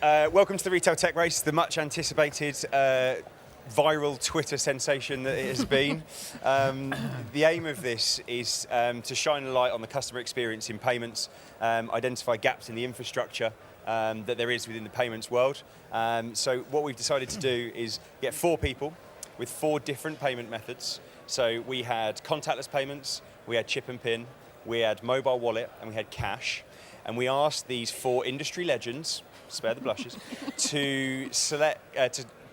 Welcome to the Retail Tech Race, the much anticipated viral Twitter sensation that it has been. The aim of this is to shine a light on the customer experience in payments, identify gaps in the infrastructure that there is within the payments world. So what we've decided to do is get 4 people with 4 different payment methods. So we had contactless payments, we had chip and pin, we had mobile wallet, and we had cash. And we asked these 4 industry legends, spare the blushes, to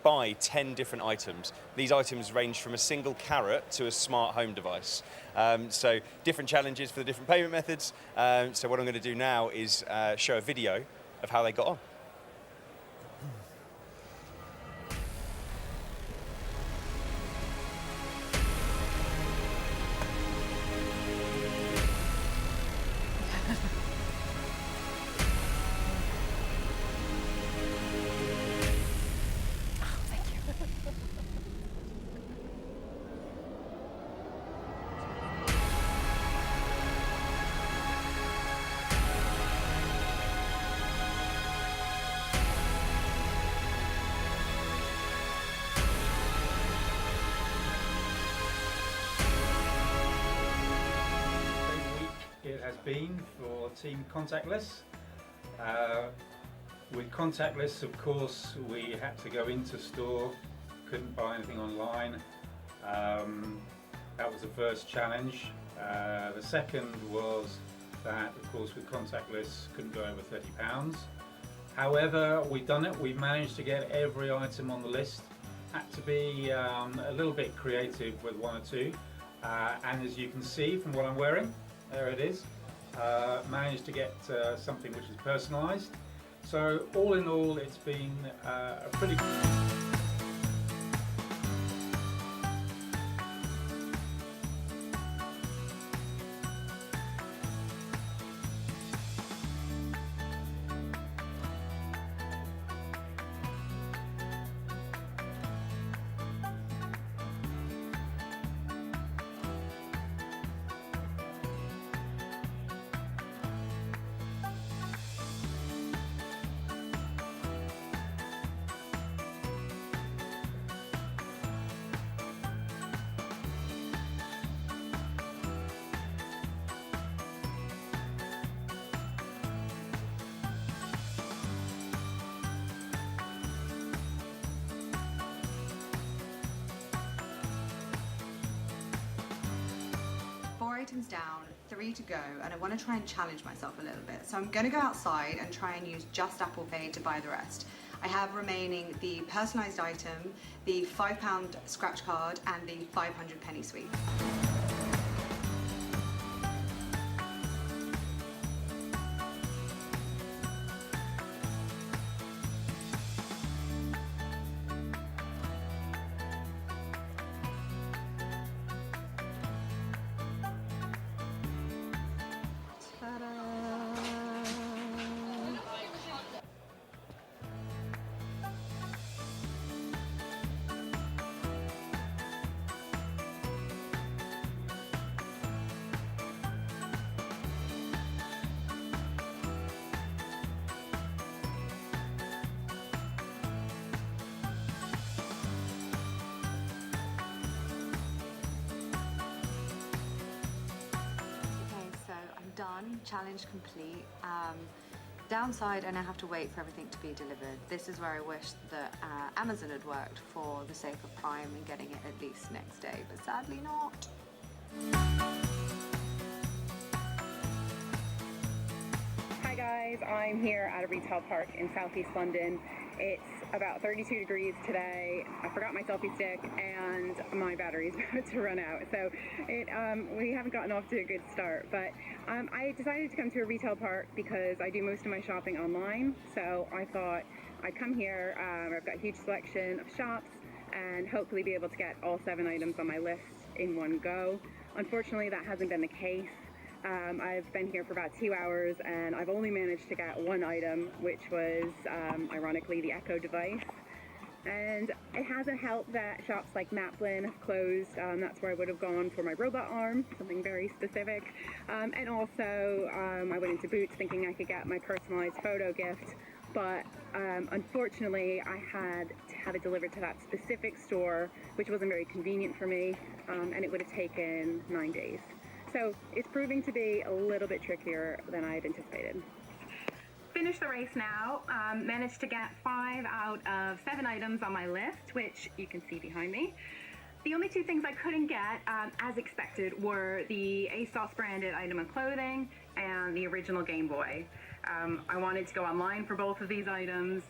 buy 10 different items. These items range from a single carrot to a smart home device. So different challenges for the different payment methods. So what I'm going to do now is show a video of how they got on. It has been for Team Contactless. With Contactless, of course, we had to go into store, couldn't buy anything online. That was the first challenge. The second was that, of course, with Contactless, couldn't go over £30. However, we've done it. We've managed to get every item on the list. Had to be a little bit creative with 1 or 2. And as you can see from what I'm wearing, there it is. Managed to get something which is personalised. So all in all, it's been a pretty... Items down, 3 to go, and I want to try and challenge myself a little bit. So I'm going to go outside and try and use just Apple Pay to buy the rest. I have remaining the personalised item, the £5 scratch card, and the 500 penny sweep. Done, challenge complete. Downside, I now have to wait for everything to be delivered. This is where I wish that Amazon had worked for the sake of Prime and getting it at least next day, but sadly not. Hi guys, I'm here at a retail park in southeast London. It's about 32 degrees today. I forgot my selfie stick and my battery's about to run out. So we haven't gotten off to a good start, but I decided to come to a retail park because I do most of my shopping online. So I thought I'd come here. I've got a huge selection of shops and hopefully be able to get all 7 items on my list in one go. Unfortunately, that hasn't been the case. I've been here for about 2 hours and I've only managed to get 1 item, which was ironically the Echo device. And it hasn't helped that shops like Maplin have closed. That's where I would have gone for my robot arm, something very specific. And also I went into Boots thinking I could get my personalized photo gift. but unfortunately I had to have it delivered to that specific store, which wasn't very convenient for me, and it would have taken 9 days. So it's proving to be a little bit trickier than I had anticipated. Finished the race now, managed to get 5 out of 7 items on my list, which you can see behind me. The only 2 things I couldn't get, as expected, were the ASOS branded item of clothing and the original Game Boy. I wanted to go online for both of these items,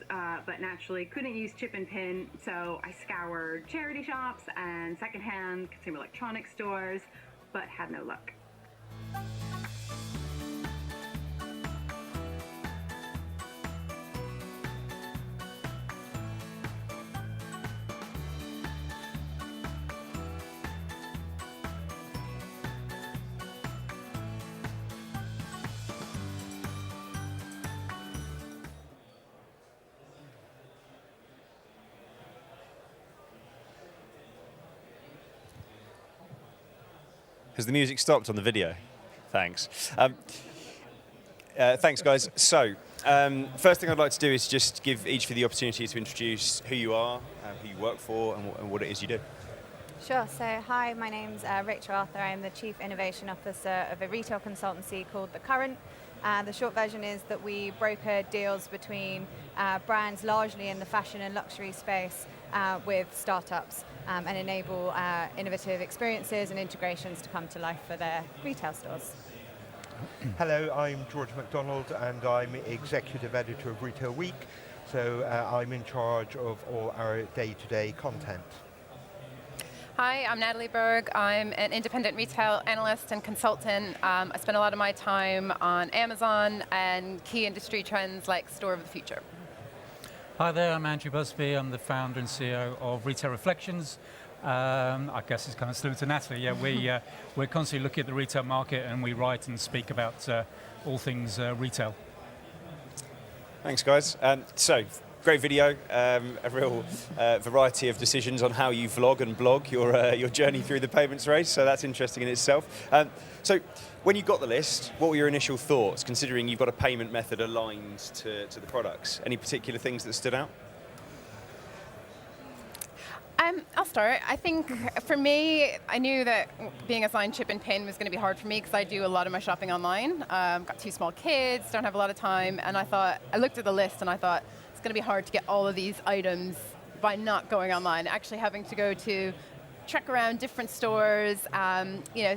but naturally couldn't use chip and pin, so I scoured charity shops and secondhand consumer electronics stores, but had no luck. Has the music stopped on the video? Thanks. Thanks, guys. So, first thing I'd like to do is just give each of you the opportunity to introduce who you are, who you work for, and what it is you do. Sure. So, hi, my name's Rachel Arthur. I'm the Chief Innovation Officer of a retail consultancy called The Current. The short version is that we broker deals between brands largely in the fashion and luxury space with startups and enable innovative experiences and integrations to come to life for their retail stores. Hello, I'm George MacDonald and I'm Executive Editor of Retail Week, so I'm in charge of all our day-to-day content. Hi, I'm Natalie Berg. I'm an independent retail analyst and consultant. I spend a lot of my time on Amazon and key industry trends like Store of the Future. Hi there, I'm Andrew Busby. I'm the founder and CEO of Retail Reflections. I guess it's kind of similar to Natalie. Yeah, we're constantly looking at the retail market and we write and speak about all things retail. Thanks, guys. So, great video, a real variety of decisions on how you vlog and blog your journey through the payments race, so that's interesting in itself. So, when you got the list, what were your initial thoughts, considering you've got a payment method aligned to the products? Any particular things that stood out? I'll start. I think for me, I knew that being assigned chip and pin was going to be hard for me because I do a lot of my shopping online. Got 2 small kids, don't have a lot of time, and I looked at the list and I thought, it's going to be hard to get all of these items by not going online, actually having to go to trek around different stores,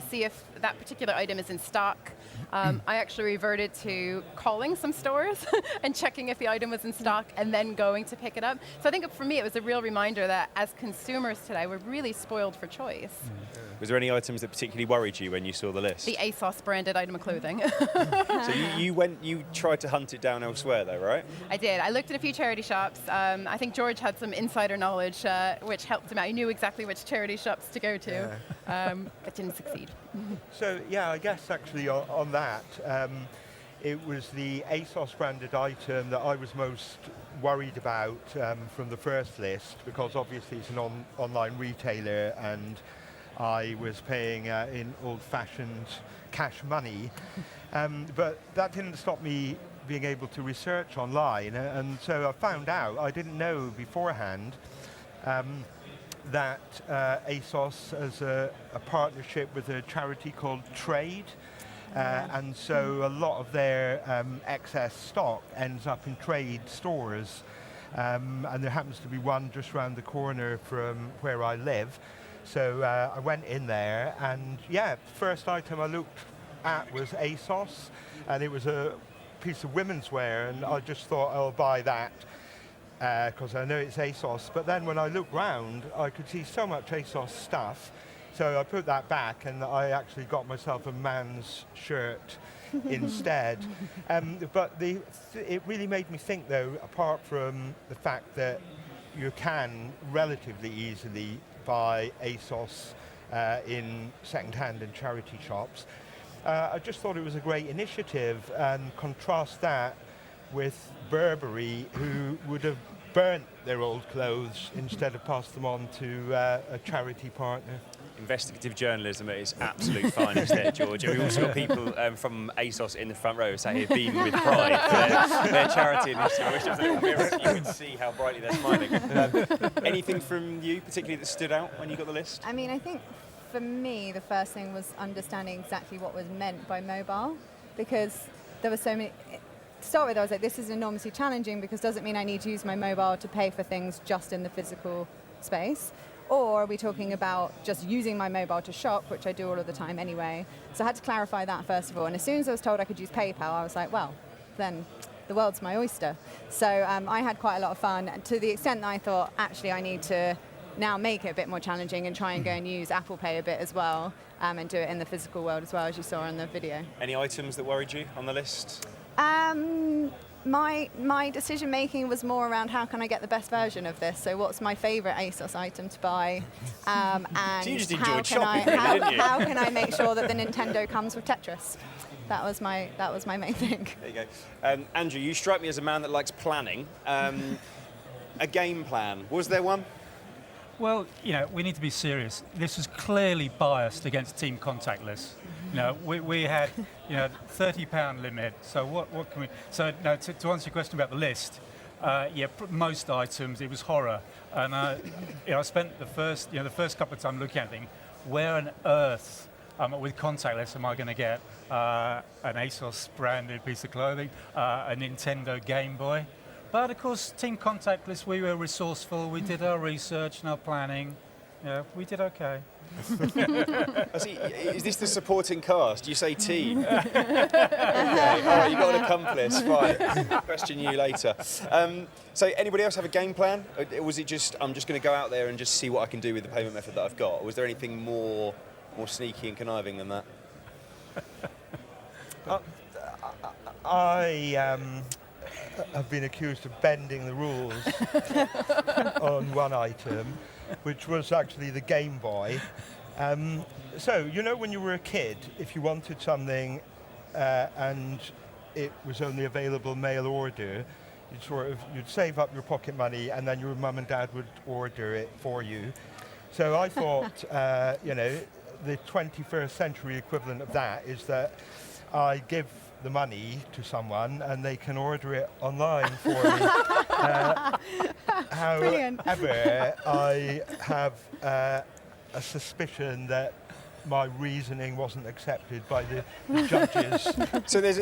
see if that particular item is in stock. I actually reverted to calling some stores and checking if the item was in stock and then going to pick it up. So I think for me it was a real reminder that as consumers today, we're really spoiled for choice. Was there any items that particularly worried you when you saw the list? The ASOS branded item of clothing. So you tried to hunt it down elsewhere though, right? I did. I looked at a few charity shops. I think George had some insider knowledge which helped him out. He knew exactly which charity shops to go to, but didn't succeed. So yeah, I guess actually on that, it was the ASOS branded item that I was most worried about from the first list, because obviously it's an online retailer and I was paying in old-fashioned cash money, but that didn't stop me being able to research online, and so I found out, I didn't know beforehand, that ASOS has a partnership with a charity called Trade, and so a lot of their excess stock ends up in Trade stores, and there happens to be one just around the corner from where I live. So I went in there, and yeah, the first item I looked at was ASOS, and it was a piece of women's wear, and I just thought I'll buy that because I know it's ASOS. But then when I looked round, I could see so much ASOS stuff, so I put that back, and I actually got myself a man's shirt instead. But it really made me think, though, apart from the fact that you can relatively easily buy ASOS in second-hand and charity shops. I just thought it was a great initiative, and contrast that with Burberry, who would have burnt their old clothes instead of passed them on to a charity partner. Investigative journalism at its absolute finest there, Georgia. We've also got people from ASOS in the front row sat here beaming with pride for their charity initiative. I wish there was a little mirror so you could see how brightly they're smiling. Anything from you particularly that stood out when you got the list? I mean, I think for me, the first thing was understanding exactly what was meant by mobile, because there were so many. To start with, I was like, this is enormously challenging because does it mean I need to use my mobile to pay for things just in the physical space? Or are we talking about just using my mobile to shop, which I do all of the time anyway? So I had to clarify that first of all. And as soon as I was told I could use PayPal, I was like, well, then the world's my oyster. So I had quite a lot of fun, to the extent that I thought, actually, I need to now make it a bit more challenging and try and go and use Apple Pay a bit as well, and do it in the physical world as well, as you saw in the video. Any items that worried you on the list? My decision making was more around how can I get the best version of this. So what's my favourite ASOS item to buy, and So you just how enjoyed can I shopping, really, didn't you? how can I make sure that the Nintendo comes with Tetris? That was my main thing. There you go. Andrew, you strike me as a man that likes planning. A game plan, was there one? Well, we need to be serious. This was clearly biased against Team Contactless. We had, £30 limit. So what can we? So no, to answer your question about the list, most items it was horror, and I spent the first couple of times looking at things. Where on earth, with Contactless, am I going to get an ASOS branded piece of clothing, a Nintendo Game Boy? But of course, Team Contactless, we were resourceful. We did our research and our planning. We did okay. I see. Is this the supporting cast? You say team. Okay. All right, you've got an accomplice. Fine. Question you later. So, anybody else have a game plan? Or was it just I'm just going to go out there and just see what I can do with the payment method that I've got? Or was there anything more sneaky and conniving than that? I've been accused of bending the rules on one item, which was actually the Game Boy. So, when you were a kid, if you wanted something and it was only available mail order, you'd save up your pocket money and then your mum and dad would order it for you. So I thought, the 21st century equivalent of that is that I give the money to someone and they can order it online for me. However, I have a suspicion that my reasoning wasn't accepted by the judges. So there's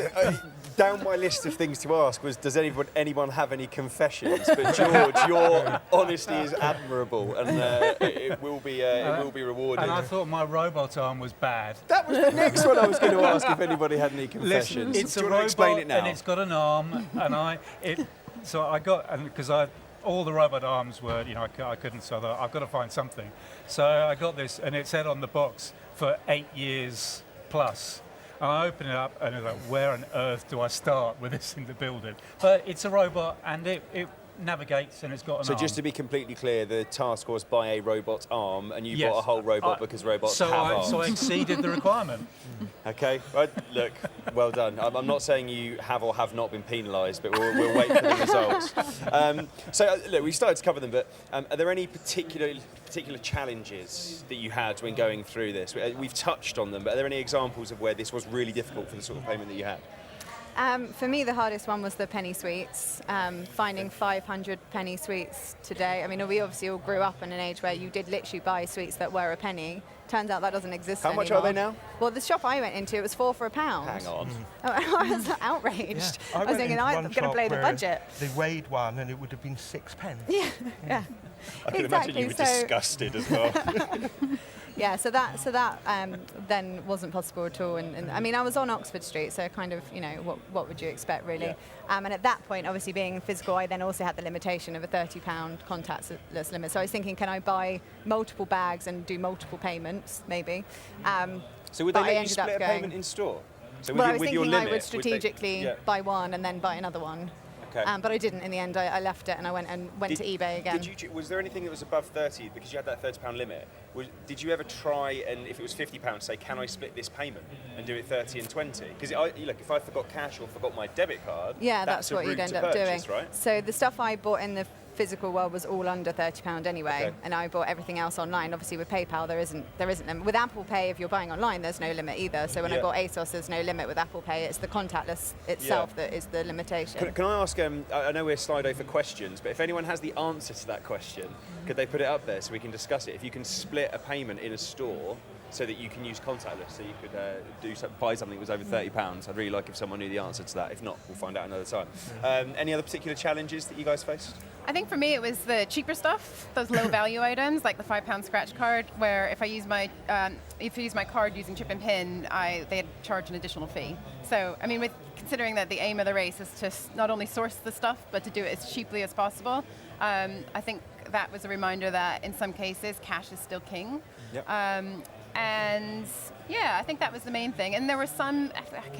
down my list of things to ask was, does anyone have any confessions? But George, your honesty is admirable, and it will be rewarded. And I thought my robot arm was bad. That was the next one I was going to ask, if anybody had any confessions. Listen, it's Do you a want to explain robot it now? and it's got an arm, and so I got, because all the robot arms were, I couldn't, so I've got to find something. So I got this, and it said on the box for 8 years plus. And I opened it up, and I was like, where on earth do I start with this thing to build it? But it's a robot, and it navigates, and it's got an arm. So just to be completely clear, the task was buy a robot's arm, and you bought a whole robot because robots have arms. So I exceeded the requirement. Okay, well, look, well done. I'm not saying you have or have not been penalised, but we'll wait for the results. Look, we started to cover them, but are there any particular challenges that you had when going through this? We've touched on them, but are there any examples of where this was really difficult for the sort of payment that you had? For me, the hardest one was the penny sweets. Finding 500 penny sweets today. I mean, we obviously all grew up in an age where you did literally buy sweets that were a penny. Turns out that doesn't exist anymore. How much are they now? Well, the shop I went into, it was 4 for £1. Hang on. I was outraged. Yeah. I was thinking, I'm going to blow the budget. They weighed one and it would have been 6 pence. Yeah. I can imagine you were disgusted as well. Yeah, so that then wasn't possible at all. And I mean, I was on Oxford Street, so kind of, what would you expect, really? Yeah. And at that point, obviously being physical, I then also had the limitation of a £30 contactless limit. So I was thinking, can I buy multiple bags and do multiple payments, maybe? So would they let you split a payment in store? So I was with your thinking limit, I would strategically buy one and then buy another one. Okay. But I didn't in the end. I left it and I went to eBay again. Was there anything that was above 30 because you had that £30 limit? Did you ever try and if it was £50, say, can I split this payment and do it 30 and 20? Because look, if I forgot cash or forgot my debit card, that's what you'd end up doing. Right? So the stuff I bought in the physical world was all under £30 anyway, Okay. and I bought everything else online. Obviously, with PayPal, there isn't limit. With Apple Pay, if you're buying online, there's no limit either. So when I Yeah. bought ASOS, there's no limit with Apple Pay. It's the contactless itself Yeah. that is the limitation. Can I ask, I know we're Slido for questions, but if anyone has the answer to that question, could they put it up there so we can discuss it? If you can split a payment in a store so that you can use contactless, so you could buy something that was over £30, I'd really like if someone knew the answer to that. If not, we'll find out another time. Any other particular challenges that you guys faced? I think for me it was the cheaper stuff, those low value items like the £5 scratch card, where if I use my card using chip and pin, they'd charge an additional fee. So I mean, considering that the aim of the race is to not only source the stuff but to do it as cheaply as possible, I think that was a reminder that in some cases cash is still king. Yep. And yeah, I think that was the main thing. And there were some,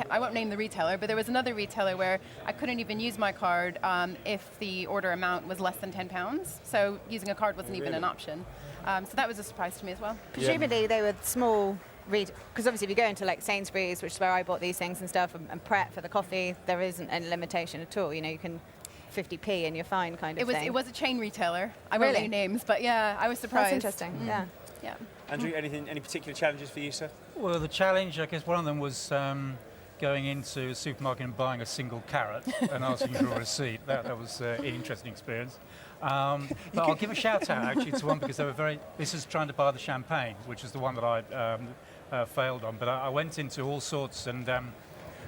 I won't name the retailer, but there was another retailer where I couldn't even use my card if the order amount was less than £10. So using a card wasn't even an option. So that was a surprise to me as well. Presumably they were small, because obviously if you go into like Sainsbury's, which is where I bought these things and stuff, and Pret for the coffee, there isn't any limitation at all. You know, you can 50p and you're fine kind of thing. It was a chain retailer. I won't Really? name names, but yeah, I was surprised. That's interesting, yeah. Yeah. Andrew, any particular challenges for you, sir? Well, the challenge, I guess one of them was going into a supermarket and buying a single carrot and asking for a receipt. That was an interesting experience. But I'll give a shout out actually to one because they were this is trying to buy the champagne, which is the one that I failed on. But I went into all sorts and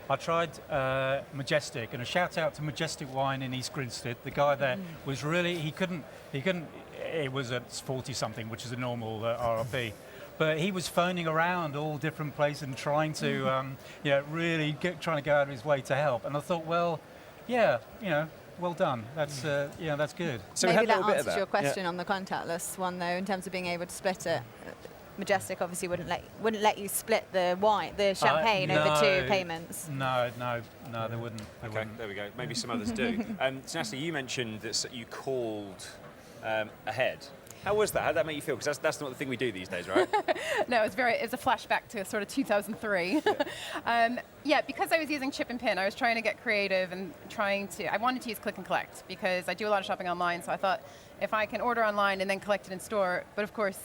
I tried Majestic, and a shout out to Majestic Wine in East Grinstead. The guy there was really, he couldn't, it was at 40 something, which is a normal RRP. But he was phoning around all different places and trying to, really trying to go out of his way to help. And I thought, well, yeah, well done. That's, that's good. So we Maybe had a that little bit of answers that. your question on the contactless one, though, in terms of being able to split it. Majestic obviously wouldn't let you split the champagne over two payments. No, they wouldn't. Okay, there we go. Maybe some others do. So Natalie, you mentioned that you called ahead. How was that? How did that make you feel? Because that's not the thing we do these days, right? No, it's a flashback to sort of 2003. Because I was using chip and pin, I was trying to get creative and I wanted to use click and collect because I do a lot of shopping online. So I thought if I can order online and then collect it in store, but of course,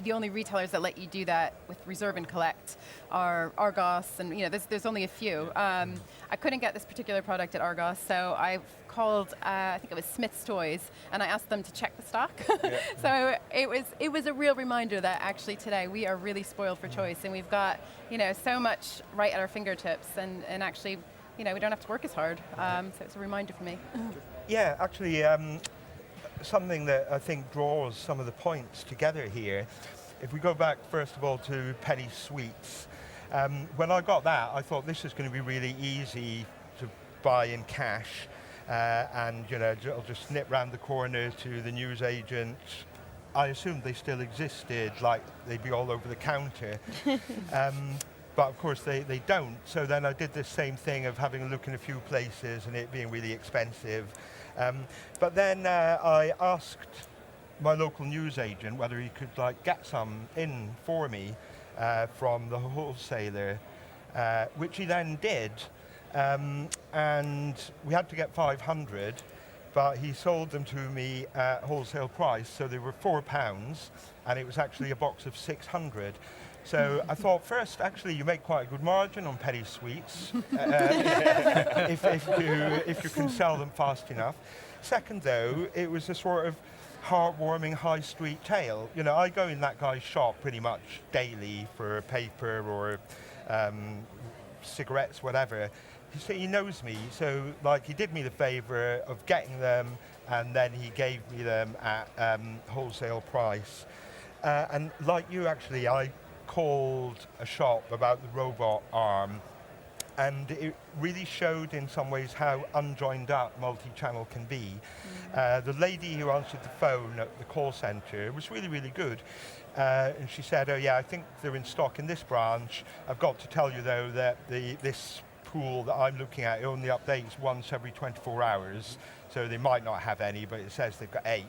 the only retailers that let you do that with reserve and collect are Argos, and there's only a few. I couldn't get this particular product at Argos, so I called I think it was Smith's Toys, and I asked them to check the stock. Yeah. So it was a real reminder that actually today we are really spoiled for choice, and we've got so much right at our fingertips, and actually we don't have to work as hard. So it's a reminder for me. Yeah, actually. Something that I think draws some of the points together here. If we go back first of all to Penny Sweets, when I got that I thought this is going to be really easy to buy in cash and I'll just snip round the corner to the newsagent. I assumed they still existed, like they'd be all over the counter. But of course they don't. So then I did this same thing of having a look in a few places and it being really expensive. But then I asked my local newsagent whether he could get some in for me from the wholesaler, which he then did. And we had to get 500, but he sold them to me at wholesale price. So they were £4, and it was actually a box of 600. So I thought, first, actually, you make quite a good margin on Penny Sweets if you can sell them fast enough. Second, though, it was a sort of heartwarming high street tale. I go in that guy's shop pretty much daily for paper or cigarettes, whatever. He knows me, so he did me the favour of getting them, and then he gave me them at wholesale price. And like you, actually, I called a shop about the robot arm, and it really showed in some ways how unjoined up multi-channel can be. The lady who answered the phone at the call centre was really, really good. And she said, oh yeah, I think they're in stock in this branch. I've got to tell you though that this pool that I'm looking at only updates once every 24 hours. So they might not have any, but it says they've got 8.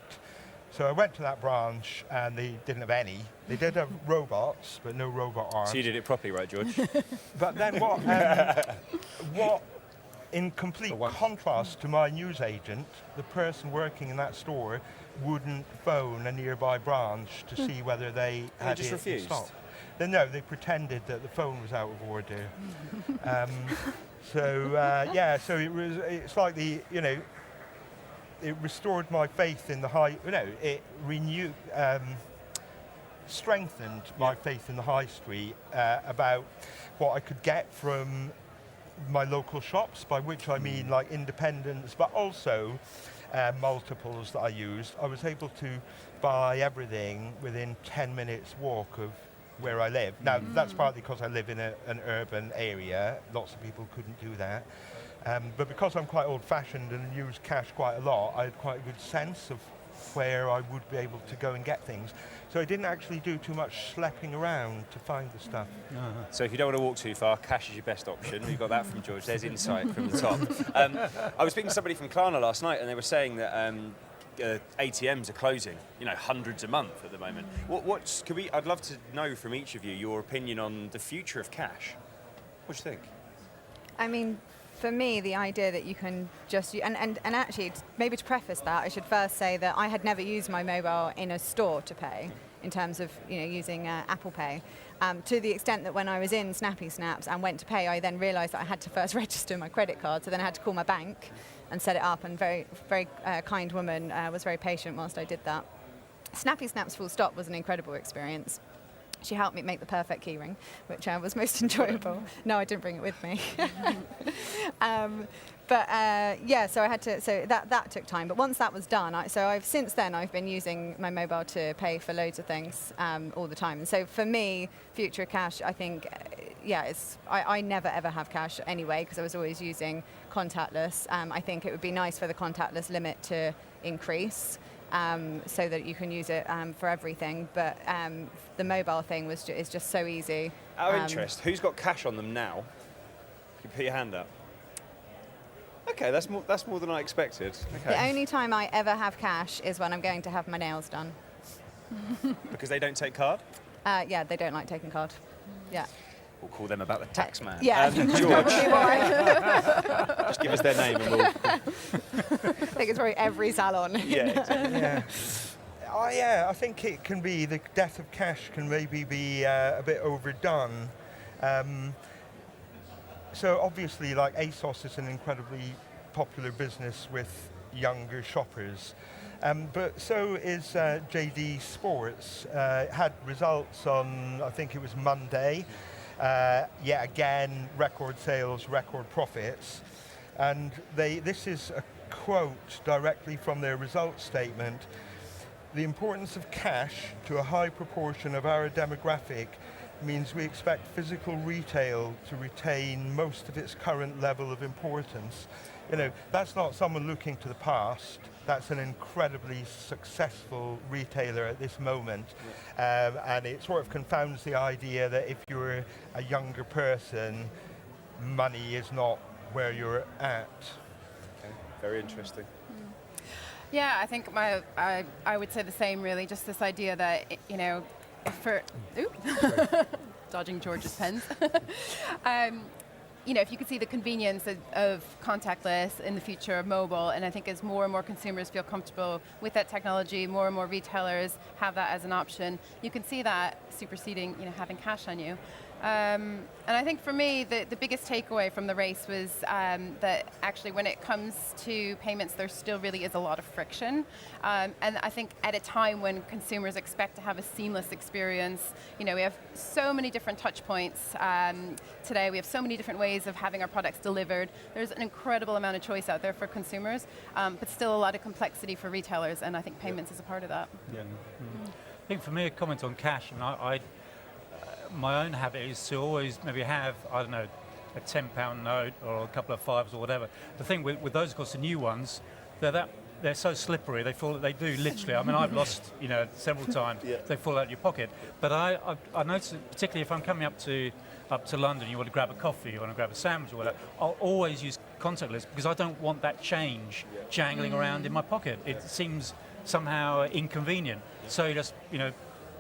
So I went to that branch and they didn't have any. They did have robots, but no robot arms. So you did it properly, right, George? But then what in complete contrast to my newsagent, the person working in that store wouldn't phone a nearby branch to see whether they had just it in refused? stock. No, they pretended that the phone was out of order. So it's like it restored my faith in the it renewed, strengthened my faith in the high street about what I could get from my local shops, by which I mean like independents, but also multiples that I used. I was able to buy everything within 10 minutes walk of where I live. Now, that's partly because I live in an urban area. Lots of people couldn't do that. But because I'm quite old-fashioned and use cash quite a lot, I had quite a good sense of where I would be able to go and get things. So I didn't actually do too much schlepping around to find the stuff. So if you don't want to walk too far, cash is your best option. We got that from George. There's insight from the top. I was speaking to somebody from Klarna last night, and they were saying that ATMs are closing, hundreds a month at the moment. I'd love to know from each of you your opinion on the future of cash. What do you think? I mean, for me, the idea that you can just and actually, maybe to preface that, I should first say that I had never used my mobile in a store to pay, in terms of using Apple Pay. To the extent that when I was in Snappy Snaps and went to pay, I then realised that I had to first register my credit card. So then I had to call my bank and set it up. And very, very kind woman was very patient whilst I did that. Snappy Snaps full stop was an incredible experience. She helped me make the perfect keyring, which was most enjoyable. No, I didn't bring it with me. So I had to. So that took time. But once that was done, since then I've been using my mobile to pay for loads of things all the time. And so for me, future cash, I think, I never ever have cash anyway because I was always using contactless. I think it would be nice for the contactless limit to increase. So that you can use it for everything, but the mobile thing is just so easy. Out of interest, who's got cash on them now? You put your hand up. Okay, that's more than I expected. Okay. The only time I ever have cash is when I'm going to have my nails done. Because they don't take card? They don't like taking card. Yeah. We'll call them about the tax man. Yeah. George, just give us their name and we'll... I think it's probably every salon. Yeah, exactly. I think it can be, the death of cash can maybe be a bit overdone. So obviously, like, ASOS is an incredibly popular business with younger shoppers. But so is JD Sports. Had results on, I think it was Monday. Yet again, record sales, record profits. And this is a quote directly from their results statement. The importance of cash to a high proportion of our demographic means we expect physical retail to retain most of its current level of importance. That's not someone looking to the past. That's an incredibly successful retailer at this moment. And it sort of confounds the idea that if you're a younger person, money is not where you're at. Okay, very interesting. Yeah, I think I would say the same, really. Just this idea that, dodging George's pens. If you could see the convenience of contactless in the future of mobile, and I think as more and more consumers feel comfortable with that technology, more and more retailers have that as an option, you can see that superseding, having cash on you. And I think for me, the biggest takeaway from the race was that actually when it comes to payments, there still really is a lot of friction. And I think at a time when consumers expect to have a seamless experience, we have so many different touch points today. We have so many different ways of having our products delivered. There's an incredible amount of choice out there for consumers, but still a lot of complexity for retailers, and I think payments is a part of that. Yeah. I think for me, a comment on cash, and my own habit is to always maybe have, I don't know, a £10 note or a couple of fives or whatever. The thing with those, of course, the new ones, they're so slippery. They do literally. I mean, I've lost, several times. Yeah. They fall out of your pocket. But I notice, particularly if I'm coming up to London, you want to grab a coffee, you want to grab a sandwich or whatever, I'll always use contactless because I don't want that change jangling around in my pocket. It seems somehow inconvenient. So you just,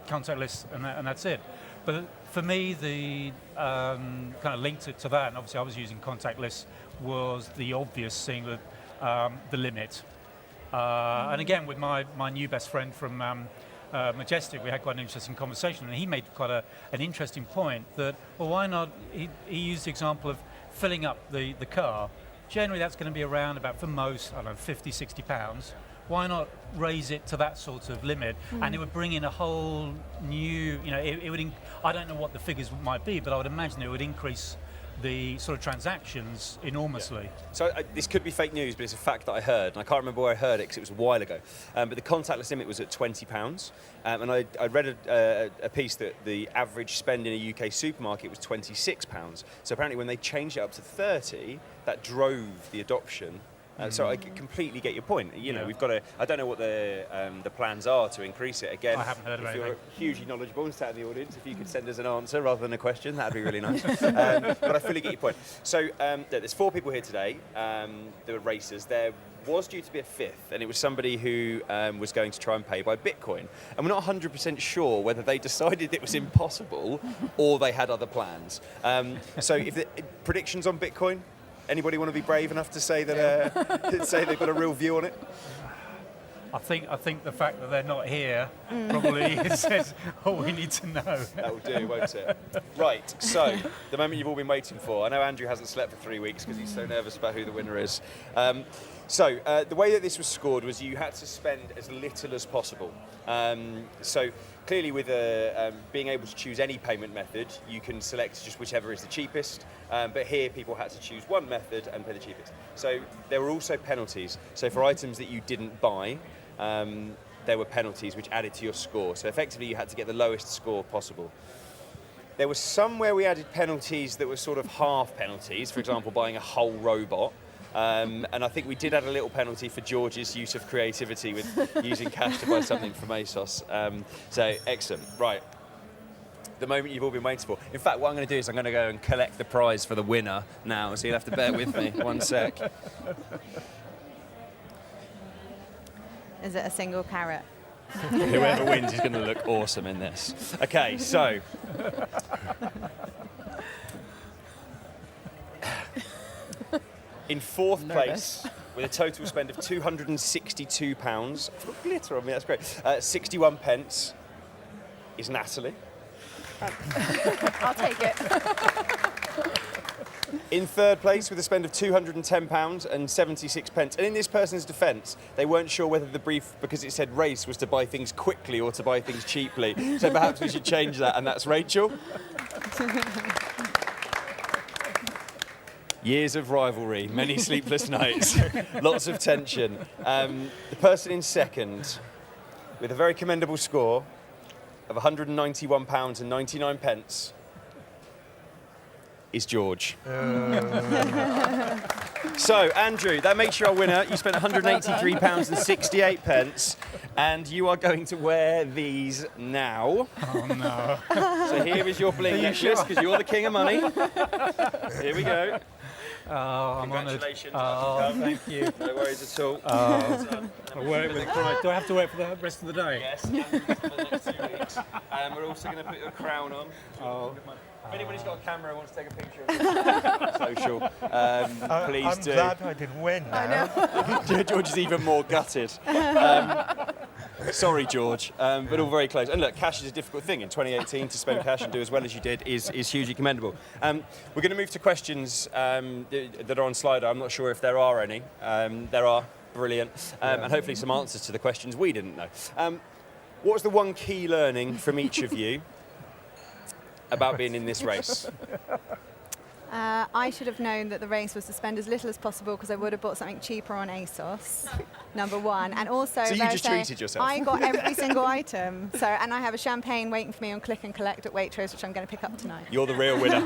contactless and that's it. But for me, the kind of link to that, and obviously I was using contactless was the obvious thing with the limit. And again, with my new best friend from Majestic, we had quite an interesting conversation, and he made quite an interesting point that, well, why not, he used the example of filling up the car. Generally, that's going to be around about, for most, I don't know, 50, 60 pounds. Why not raise it to that sort of limit? And it would bring in a whole new, it would, I don't know what the figures might be, but I would imagine it would increase the sort of transactions enormously. Yeah. So this could be fake news, but it's a fact that I heard, and I can't remember where I heard it because it was a while ago. But the contactless limit was at £20, and I read a piece that the average spend in a UK supermarket was £26. So apparently, when they changed it up to 30, that drove the adoption. So I completely get your point. We've got to. I don't know what the plans are to increase it. Again, I haven't heard of if anything. you're hugely knowledgeable and sat in the audience, if you could send us an answer rather than a question, that'd be really nice. But I fully get your point. So there's 4 people here today. There were racers. There was due to be a 5th, and it was somebody who was going to try and pay by Bitcoin. And we're not 100% sure whether they decided it was impossible or they had other plans. So predictions on Bitcoin? Anybody want to be brave enough to say that say they've got a real view on it? I think the fact that they're not here probably says all we need to know. That will do, won't it? Right, so the moment you've all been waiting for. I know Andrew hasn't slept for 3 weeks because he's so nervous about who the winner is. So the way that this was scored was you had to spend as little as possible. So clearly with being able to choose any payment method, you can select just whichever is the cheapest. But here people had to choose one method and pay the cheapest. So there were also penalties. So for items that you didn't buy, there were penalties which added to your score. So effectively you had to get the lowest score possible. There was some where we added penalties that were sort of half penalties, for example, buying a whole robot. And I think we did add a little penalty for George's use of creativity with using cash to buy something from ASOS. So excellent. Right. The moment you've all been waiting for. In fact, what I'm going to do is I'm going to go and collect the prize for the winner now, so you'll have to bear with me. One sec. Is it a single carrot? Whoever wins is going to look awesome in this. Okay, so. In 4th place, with a total spend of £262. I've got glitter on me, that's great. 61 pence is Natalie. I'll take it. In 3rd place, with a spend of £210 and 76 pence. And in this person's defence, they weren't sure whether the brief, because it said race, was to buy things quickly or to buy things cheaply. So perhaps we should change that, and that's Rachel. Years of rivalry, many sleepless nights, lots of tension. The person in 2nd, with a very commendable score of £191 and 99 pence, is George. So, Andrew, that makes you our winner. You spent £183 and 68 pence, and you are going to wear these now. Oh no. So here is your bling necklace, because you're the king of money. Here we go. Oh, I'm honoured. Congratulations. Oh, thank you. No worries at all. I'll wear it with pride. Do I have to wear it for the rest of the day? Yes, and for the next 2 weeks. And we're also going to put your crown on. If anybody's got a camera and wants to take a picture of it, social, please I'm do. glad I didn't win now. George is even more gutted. Sorry, George, but all very close. And look, cash is a difficult thing. In 2018, to spend cash and do as well as you did is hugely commendable. We're going to move to questions that are on Slido. I'm not sure if there are any. There are. Brilliant. And hopefully some answers to the questions we didn't know. What was the one key learning from each of you about being in this race? I should have known that the race was to spend as little as possible because I would have bought something cheaper on ASOS, number one. And also, So you just treated yourself? I got every single item. So, and I have a champagne waiting for me on Click and Collect at Waitrose, which I'm going to pick up tonight. You're the real winner.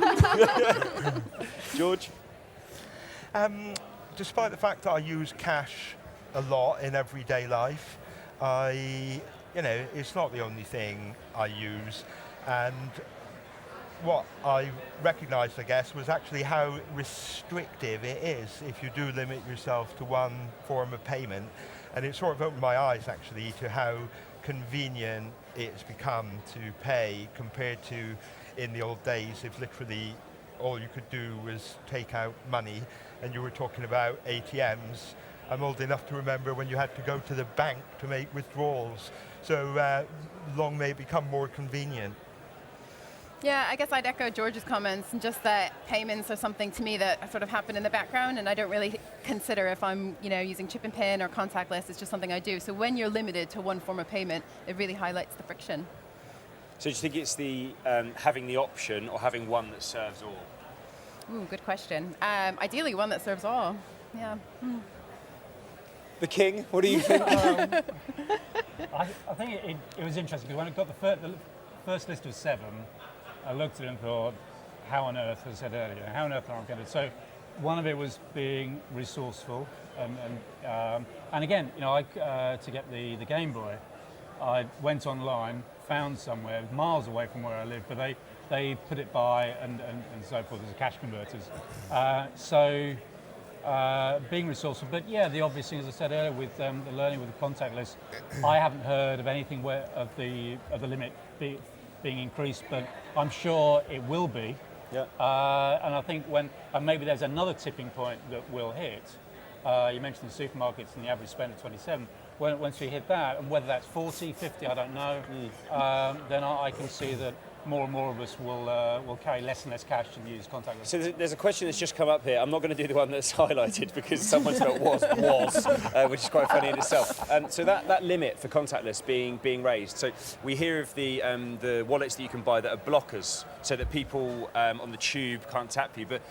George? Despite the fact that I use cash a lot in everyday life, it's not the only thing I use. And what I recognised, I guess, was actually how restrictive it is if you do limit yourself to one form of payment. And it sort of opened my eyes, actually, to how convenient it's become to pay compared to in the old days, if literally all you could do was take out money. and you were talking about ATMs. I'm old enough to remember when you had to go to the bank to make withdrawals. So long may it become more convenient. Yeah, I guess I'd echo George's comments, and just that payments are something to me that sort of happen in the background, and I don't really consider if I'm, using chip and pin or contactless. It's just something I do. So when you're limited to one form of payment, it really highlights the friction. So do you think it's the having the option or having one that serves all? Ooh, good question. Ideally, one that serves all. Yeah. The King, what do you think? I think it was interesting because when I got the first list of 7, I looked at it and thought, how on earth, as I said earlier, how on earth am I going to? So one of it was being resourceful, and again, to get the Game Boy, I went online, found somewhere miles away from where I live, but they put it by and so forth as cash converters. Being resourceful, but yeah, the obvious thing, as I said earlier, with the learning with the contactless, I haven't heard of anything of the limit being increased, but I'm sure it will be. Yeah. And I think maybe there's another tipping point that will hit. You mentioned the supermarkets and the average spend of 27. Once we hit that, and whether that's 40, 50, I don't know, then I can see that more and more of us will carry less and less cash and use contactless. So there's a question that's just come up here. I'm not going to do the one that's highlighted because someone spelled was, which is quite funny in itself. So that limit for contactless being raised. So we hear of the wallets that you can buy that are blockers, so that people on the tube can't tap you. But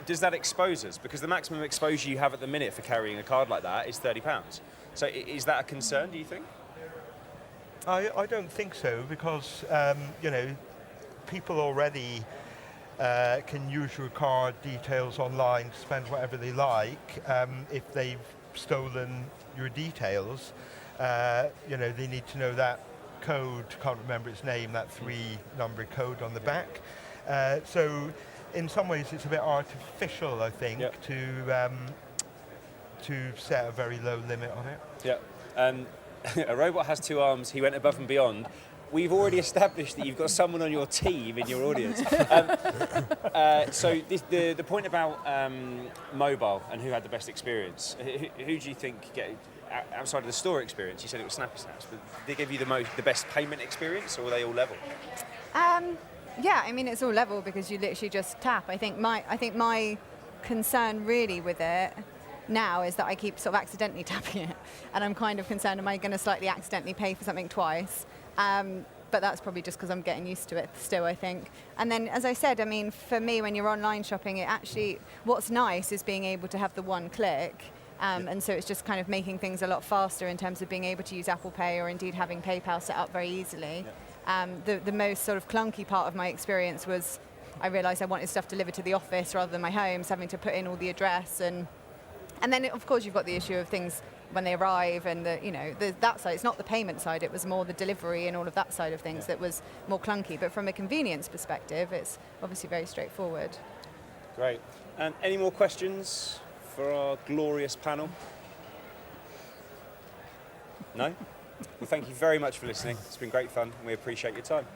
does that expose us? Because the maximum exposure you have at the minute for carrying a card like that is £30. So is that a concern, do you think? I don't think so, because people already can use your card details online to spend whatever they like. If they've stolen your details, they need to know that code, can't remember its name, that 3-number code on the back. So in some ways it's a bit artificial, I think, to set a very low limit on it. Yeah. A robot has 2 arms, he went above and beyond. We've already established that you've got someone on your team in your audience. So the point about mobile and who had the best experience, who do you think, outside of the store experience, you said it was Snappy Snaps, but did they give you the best payment experience, or were they all level? Yeah, I mean, it's all level because you literally just tap. I think my concern really with it now is that I keep sort of accidentally tapping it, and I'm kind of concerned, am I going to slightly accidentally pay for something twice? But that's probably just because I'm getting used to it still, I think. And then, as I said, I mean, for me, when you're online shopping, what's nice is being able to have the one click. And so it's just kind of making things a lot faster in terms of being able to use Apple Pay, or indeed having PayPal set up very easily. The most sort of clunky part of my experience was I realised I wanted stuff delivered to the office rather than my home, so having to put in all the address. And then, of course, you've got the issue of things when they arrive, and that side. It's not the payment side, it was more the delivery and all of that side of things that was more clunky. But from a convenience perspective, it's obviously very straightforward. Great. And any more questions for our glorious panel? No? Well, thank you very much for listening. It's been great fun, and we appreciate your time.